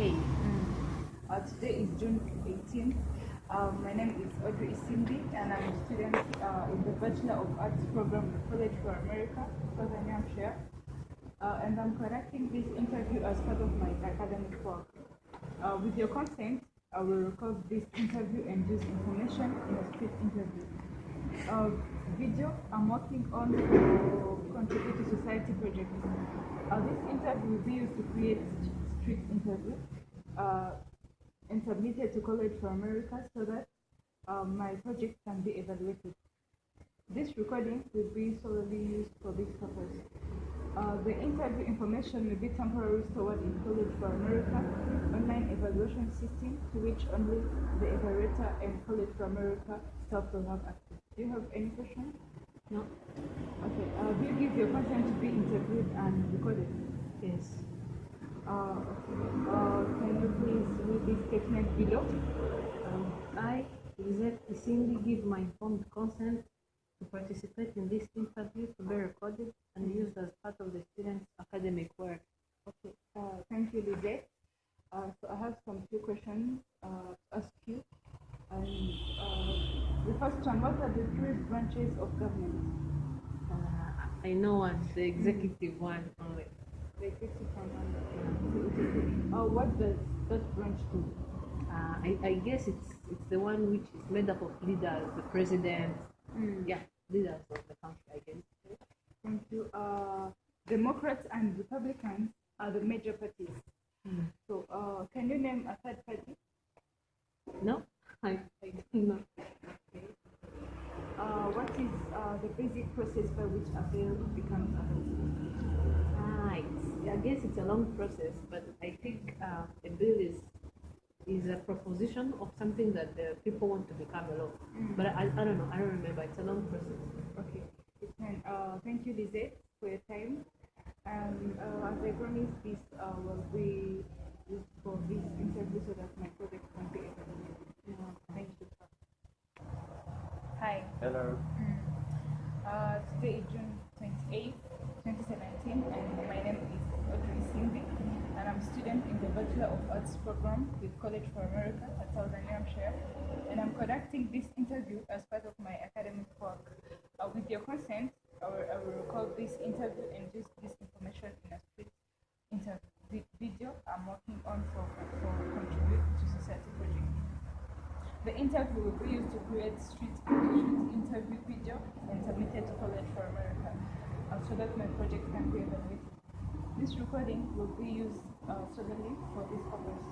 Okay. Today is June 18th. My name is Audrey Isimbi, and I'm a student in the Bachelor of Arts program at College for America, Southern New Hampshire. And I'm conducting this interview as part of my academic work. With your consent, I will record this interview and use information in a street interview. Video I'm working on to contribute to society projects. This interview will be used to create street interview and submitted to College for America so that my project can be evaluated. This recording will be solely used for this purpose. The interview information will be temporarily stored in College for America online evaluation system to which only the evaluator and College for America staff will have access. Do you have any questions? No. Okay. Do you give your consent to be interviewed and recorded? Yes. Can you please read this statement below? I, Audrey Isimbi, give my informed consent to participate in this interview to be recorded and used as part of the student's academic work. Okay. Thank you, Lizette. So I have some few questions to ask you. And the first one, what are the three branches of government? I know one, the executive one only. The executive one. What does that branch do? I guess it's the one which is made up of leaders, the president, leaders of the country, I guess. Thank you. Democrats and Republicans are the major parties. So can you name a third party? No, I don't know. Okay. What is the basic process by which a bill becomes a law? I guess it's a long process, but I think a bill is a proposition of something that the people want to become a law. But I don't know. I don't remember. It's a long process. Okay. Thank you, Lizette, for your time. And as I promised, this will be used for this interview so that my project can be evaluated. Thank you. Hi. Hello. Today is June 28th, 2017, and my name is Audrey Isimbi, and I'm a student in the Bachelor of Arts program with College for America at Southern New Hampshire, and I'm conducting this interview as part of my academic work. With your consent, I will record this interview and use this information in a street interview video I'm working on for contribute to society project. The interview will be used to create street interview video and submitted to College for America so that my project can be evaluated. This recording will be used solely for this purpose.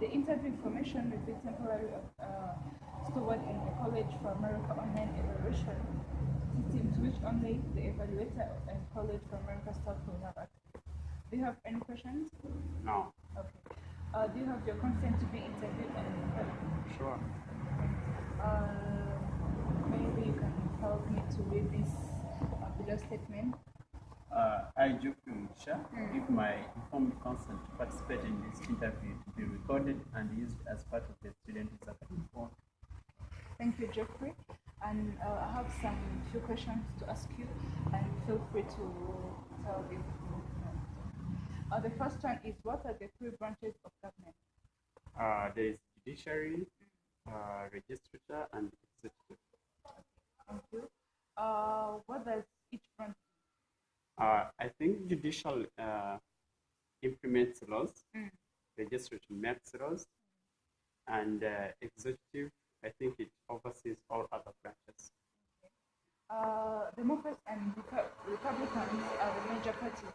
The interview information will be temporarily stored in the College for America online evaluation system to which only the evaluator and College for America staff will have access. Do you have any questions? No. Okay. Do you have your consent to be interviewed and recorded? Sure. Maybe you can help me to read this below statement. I, Jofri Musha, give my informed consent to participate in this interview to be recorded and used as part of the student's academic work. Thank you, Jeffrey. And I have some few questions to ask you, and feel free to tell if you know. The first one is, what are the three branches of government? There is judiciary, legislature, and executive. Thank you. What does each branch do? I think judicial implements laws, legislature makes laws, and executive, I think it oversees all other branches. Democrats and Republicans are the major parties.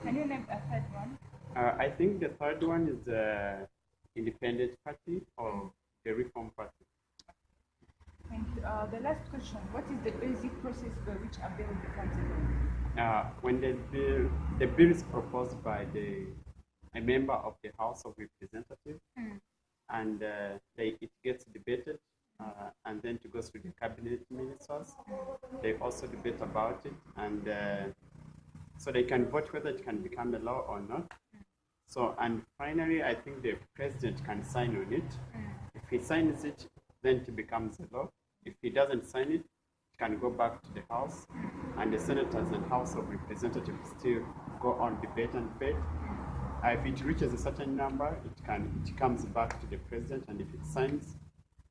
Can you name a third one? I think the third one is the Independent Party or the Reform Party. Thank you. The last question, what is the basic process by which a bill becomes a law? When the bill is proposed by a member of the House of Representatives, and it gets debated, and then it goes to the cabinet ministers. They also debate about it, and so they can vote whether it can become a law or not. So, and finally, I think the president can sign on it. If he signs it, then it becomes a law. If he doesn't sign it, it can go back to the House, and the senators and House of Representatives still go on debate and debate. If it reaches a certain number, it comes back to the president, and if it signs,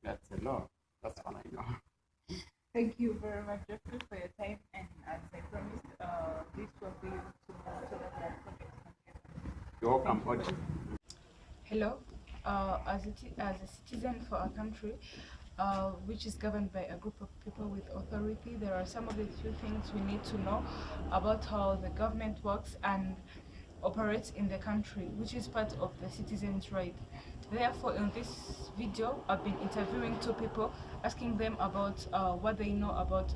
that's a law. That's all I know. Thank you very much, Jeffrey, for your time. And as I promised, this will be to so that our project can get. You're welcome, Audrey. Hello. As a citizen for a country which is governed by a group of people with authority, there are some of the few things we need to know about how the government works and operates in the country, which is part of the citizens' right. Therefore, in this video, I've been interviewing two people, asking them about what they know about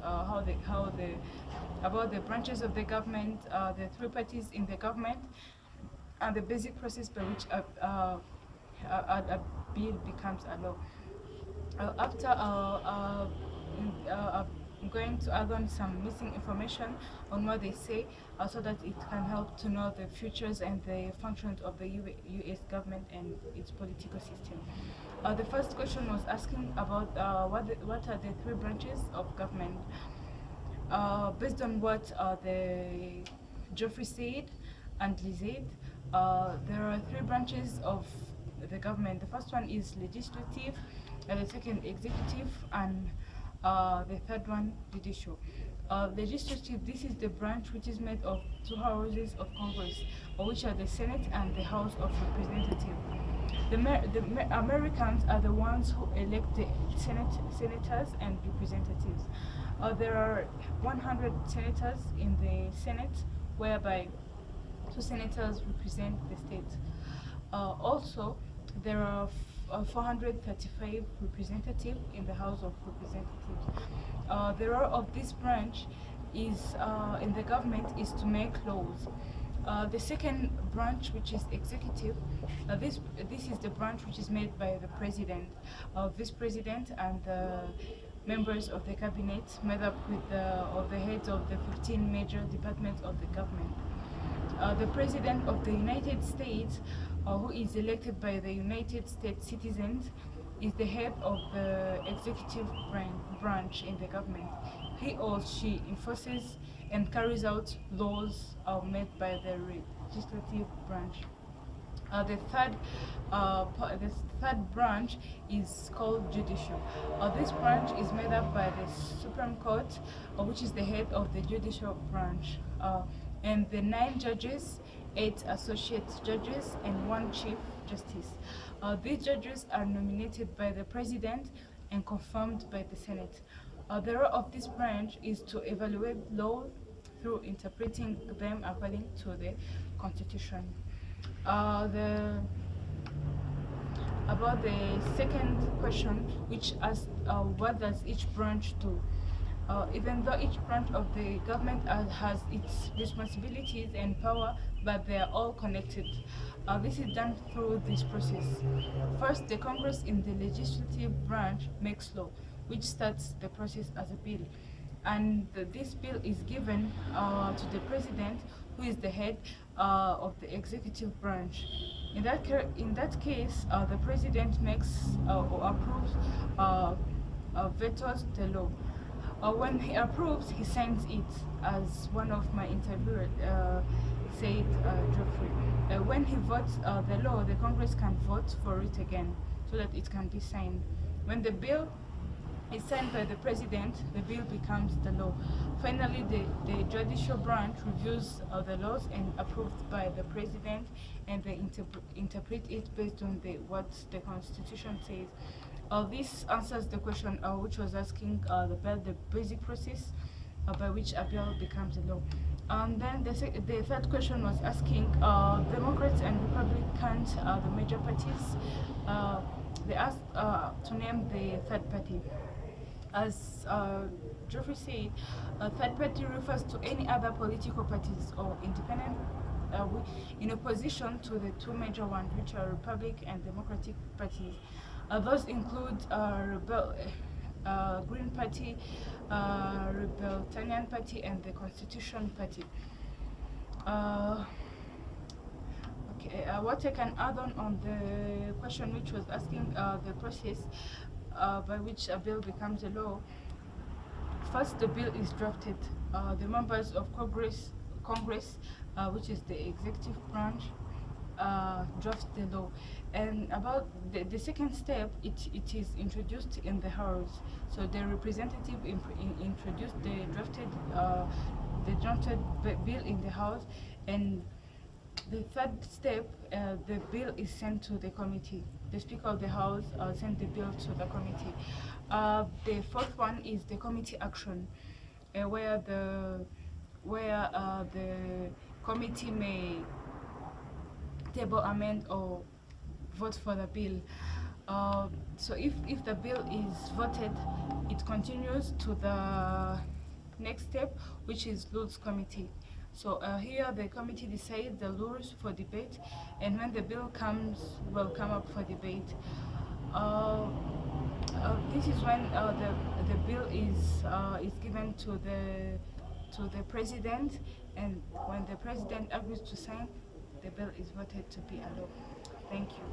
about the branches of the government, the three parties in the government, and the basic process by which a bill becomes a law. After I'm going to add on some missing information on what they say so that it can help to know the futures and the functions of the US government and its political system. The first question was asking about what are the three branches of government. Based on what the Geoffrey said and Lee said, there are three branches of the government. The first one is legislative, the second executive, and the third one judicial. Legislative, this is the branch which is made of two houses of Congress, which are the Senate and the House of Representatives. The Americans are the ones who elect the senators and representatives. There are 100 senators in the Senate, whereby 2 senators represent the state. Also, there are 435 representatives in the House of Representatives. The role of this branch is in the government is to make laws. The second branch, which is executive, this is the branch which is made by the president, vice president, and the members of the cabinet, made up with the heads of the 15 major departments of the government. The President of the United States, who is elected by the United States citizens, is the head of the executive branch in the government. He or she enforces and carries out laws made by the legislative branch. The third branch is called judicial. This branch is made up by the Supreme Court, which is the head of the judicial branch. And the 9 judges, 8 associate judges, and 1 chief justice. These judges are nominated by the president and confirmed by the Senate. The role of this branch is to evaluate law through interpreting them according to the Constitution. About the second question, which asks what does each branch do? Even though each branch of the government has its responsibilities and power, but they are all connected. This is done through this process. First, the Congress in the legislative branch makes law, which starts the process as a bill. And this bill is given to the president, who is the head of the executive branch. In that case, the president makes or approves vetoes the law. When he approves, he signs it, as one of my interviewers said, Geoffrey. When he votes the law, the Congress can vote for it again, so that it can be signed. When the bill is signed by the president, the bill becomes the law. Finally, the judicial branch reviews the laws and approved by the president, and they interpret it based on what the Constitution says. This answers the question which was asking about the basic process by which a bill becomes a law. And then the third question was asking Democrats and Republicans, the major parties. They asked to name the third party. As Geoffrey said, a third party refers to any other political parties or independent in opposition to the 2 major ones, which are Republic and Democratic parties. Those include Green Party, Libertarian Party, and the Constitution Party. What I can add on the question which was asking the process by which a bill becomes a law. First, the bill is drafted. The members of Congress, which is the executive branch, draft the law. And about the second step, it is introduced in the House. So the representative introduced the drafted bill in the House, and the third step, the bill is sent to the committee. The Speaker of the House sent the bill to the committee. The fourth one is the committee action, where the committee may table, amend, or vote for the bill. So if the bill is voted, it continues to the next step, which is rules committee. So here the committee decides the rules for debate, and when the bill will come up for debate. This is when the bill is given to the president, and when the president agrees to sign, the bill is voted to be a law. Thank you.